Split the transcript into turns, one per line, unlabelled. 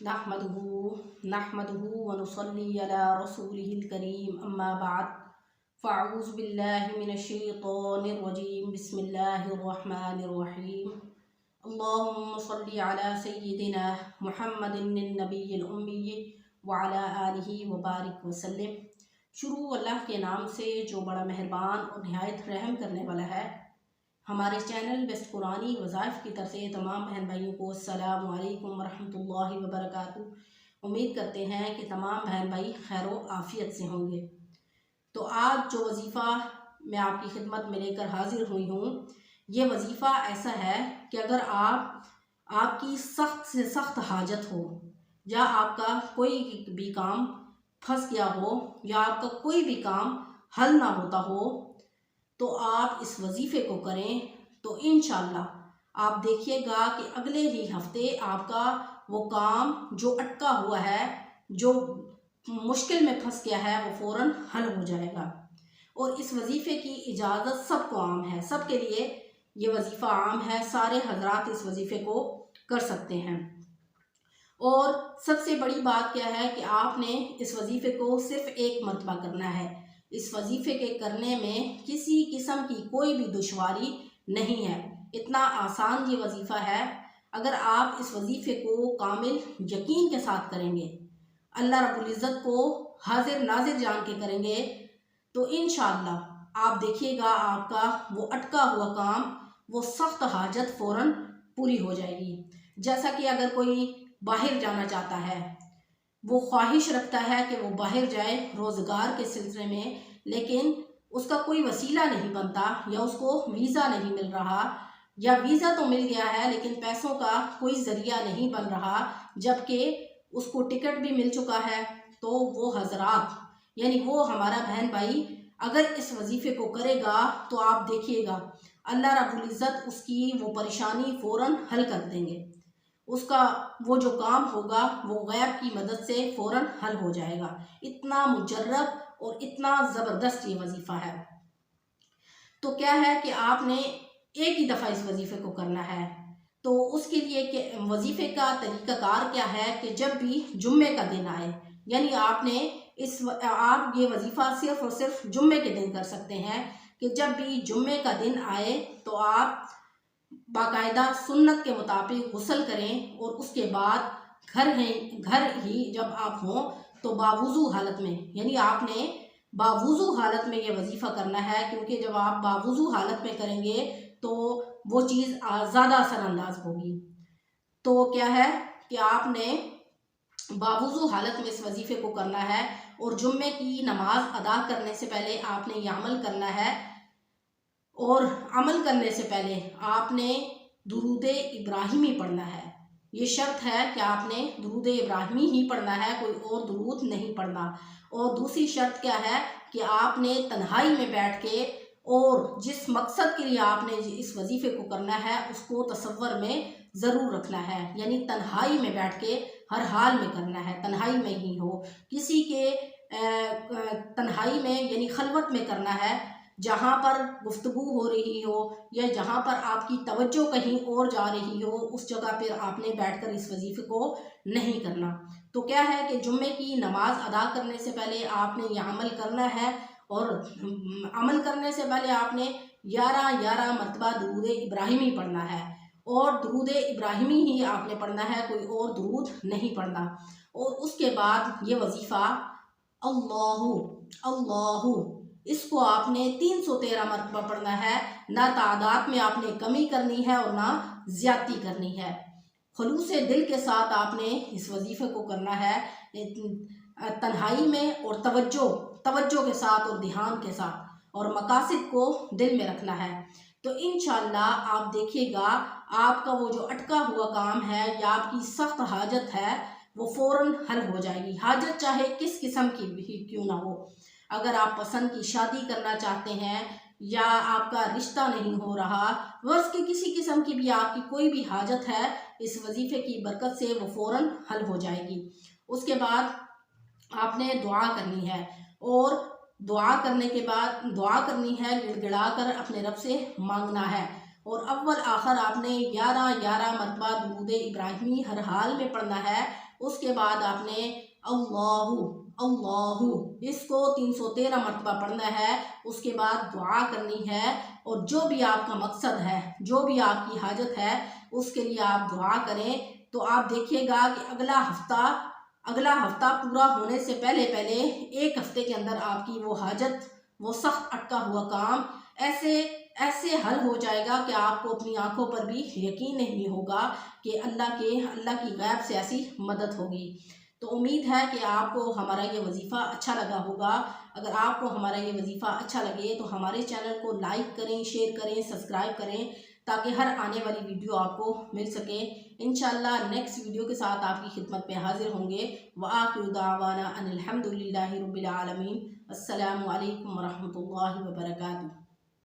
नहमदुहु व नुसल्ली अला रसूलिहिल करीम अम्मा बाद फ़अऊज़ु बिल्लाहि मिनश शैतानिर रजीम बिस्मिल्लाहिर रहमानिर रहीम अल्लाहुम्मा सल्लि अला सय्यिदिना मुहम्मदिन नबिय्यिल उम्मी व अला आलिहि व बारिक व सल्लिम। शुरू अल्लाह के नाम से जो बड़ा मेहरबान और निहायत रहम करने वाला है। हमारे चैनल बेस्ट कुरानी वज़ाइफ की तरफ से तमाम बहन भाइयों को अस्सलामु अलैकुम वरहमतुल्लाहि वबरकातुहू। उम्मीद करते हैं कि तमाम बहन भाई खैर आफ़ियत से होंगे। तो आज जो वजीफ़ा मैं आपकी खिदमत में लेकर हाजिर हुई हूँ, ये वजीफ़ा ऐसा है कि अगर आपकी सख्त से सख्त हाजत हो या आपका कोई भी काम फंस गया हो या आपका कोई भी काम हल ना होता हो, तो आप इस वजीफ़े को करें तो इंशाअल्लाह आप देखिएगा कि अगले ही हफ्ते आपका वो काम जो अटका हुआ है, जो मुश्किल में फंस गया है, वो फ़ौरन हल हो जाएगा। और इस वजीफ़े की इजाज़त सबको आम है, सबके लिए ये वजीफ़ा आम है, सारे हजरात इस वजीफ़े को कर सकते हैं। और सबसे बड़ी बात क्या है कि आपने इस वजीफ़े को सिर्फ़ एक मरतबा करना है। इस वजीफ़े के करने में किसी किस्म की कोई भी दुश्वारी नहीं है, इतना आसान ये वजीफ़ा है। अगर आप इस वजीफ़े को कामिल यकीन के साथ करेंगे, अल्लाह रब्बुल इज़्ज़त को हाजिर नाजिर जान के करेंगे, तो इंशाअल्लाह आप देखिएगा आपका वो अटका हुआ काम, वो सख्त हाजत फ़ौरन पूरी हो जाएगी। जैसा कि अगर कोई बाहर जाना चाहता है, वो ख्वाहिश रखता है कि वो बाहर जाए रोज़गार के सिलसिले में, लेकिन उसका कोई वसीला नहीं बनता या उसको वीज़ा नहीं मिल रहा, या वीज़ा तो मिल गया है लेकिन पैसों का कोई ज़रिया नहीं बन रहा, जबकि उसको टिकट भी मिल चुका है, तो वो हजरात यानी वो हमारा बहन भाई अगर इस वजीफ़े को करेगा तो आप देखिएगा अल्लाह रब्बुल इज़्ज़त उसकी वो परेशानी फ़ौरन हल कर देंगे। उसका वो जो काम होगा वो गैब की मदद से फ़ौरन हल हो जाएगा। इतना मुजर्रब और इतना ज़बरदस्त ये वजीफ़ा है। तो क्या है कि आपने एक ही दफ़ा इस वजीफ़े को करना है। तो उसके लिए वजीफ़े का तरीक़ाकार क्या है कि जब भी जुम्मे का दिन आए, यानी आपने आप ये वजीफ़ा सिर्फ़ और सिर्फ जुम्मे के दिन कर सकते हैं कि जब भी जुम्मे का दिन आए तो आप बाकायदा सुन्नत के मुताबिक गुस्ल करें और उसके बाद घर ही जब आप हों तो बावुज़ू हालत में, यानी आपने बावुज़ू हालत में ये वजीफ़ा करना है, क्योंकि जब आप बावुज़ू हालत में करेंगे तो वो चीज़ ज़्यादा असरअंदाज होगी। तो क्या है कि आपने बावुज़ू हालत में इस वजीफ़े को करना है और जुम्मे की नमाज अदा करने से पहले आपने ये अमल करना है। और अमल करने से पहले आपने दुरूद इब्राहिमी पढ़ना है। ये शर्त है कि आपने दुरूद इब्राहिमी ही पढ़ना है, कोई और दुरूद नहीं पढ़ना। और दूसरी शर्त क्या है कि आपने तन्हाई में बैठ के और जिस मकसद के लिए आपने इस वजीफ़े को करना है उसको तसव्वुर में ज़रूर रखना है, यानी तन्हाई में बैठ के हर हाल में करना है, तन्हाई में ही हो, किसी के तन्हाई में यानी खलवत में करना है, जहाँ पर गुफ्तगू हो रही हो या जहाँ पर आपकी तवज्जो कहीं और जा रही हो, उस जगह पर आपने बैठकर इस वजीफ़े को नहीं करना। तो क्या है कि जुम्मे की नमाज अदा करने से पहले आपने यह अमल करना है और अमल करने से पहले आपने 11 मरतबा दुरूद इब्राहिमी पढ़ना है और दुरूद इब्राहिमी ही आपने पढ़ना है, कोई और दुरूद नहीं पढ़ना। और उसके बाद ये वजीफ़ा अल्लाहु अल्लाहु इसको आपने 313 मरतबा पढ़ना है। ना तादाद में आपने कमी करनी है और ना ज़्यादती करनी है। खुलूस दिल के साथ आपने इस वजीफ़े को करना है, तन्हाई में और तवज्जो के साथ और ध्यान के साथ, और मकासिद को दिल में रखना है। तो इंशाअल्लाह आप देखिएगा आपका वो जो अटका हुआ काम है या आपकी सख्त हाजत है वो फ़ौरन हल हो जाएगी। हाजत चाहे किस किस्म की भी क्यों ना हो, अगर आप पसंद की शादी करना चाहते हैं या आपका रिश्ता नहीं हो रहा, वर्ष की किसी किस्म की भी आपकी कोई भी हाजत है, इस वजीफ़े की बरकत से वो फ़ौरन हल हो जाएगी। उसके बाद आपने दुआ करनी है और दुआ करने के बाद दुआ करनी है, गिड़गिड़ा कर अपने रब से मांगना है। اور اول آخر آپ نے 11 مرتبہ درود ابراہیمی ہر حال میں پڑھنا ہے۔ اس کے بعد آپ نے اللہ اللہ اس کو 313 مرتبہ پڑھنا ہے۔ اس کے بعد دعا کرنی ہے، اور جو بھی آپ کا مقصد ہے، جو بھی آپ کی حاجت ہے، اس کے لیے آپ دعا کریں۔ تو آپ دیکھیے گا کہ اگلا ہفتہ پورا ہونے سے پہلے ایک ہفتے کے اندر آپ کی وہ حاجت، وہ سخت اٹکا ہوا کام ایسے حل ہو جائے گا کہ آپ کو اپنی آنکھوں پر بھی یقین نہیں ہوگا کہ اللہ کی غیب سے ایسی مدد ہوگی۔ تو امید ہے کہ آپ کو ہمارا یہ وظیفہ اچھا لگا ہوگا۔ اگر آپ کو ہمارا یہ وظیفہ اچھا لگے تو ہمارے چینل کو لائک کریں، شیئر کریں، سبسکرائب کریں، تاکہ ہر آنے والی ویڈیو آپ کو مل سکے۔ انشاءاللہ نیکسٹ ویڈیو کے ساتھ آپ کی خدمت پہ حاضر ہوں گے۔ وآخر دعوانا ان الحمدللہ رب العالمین۔ السلام علیکم ورحمۃ اللہ وبرکاتہ۔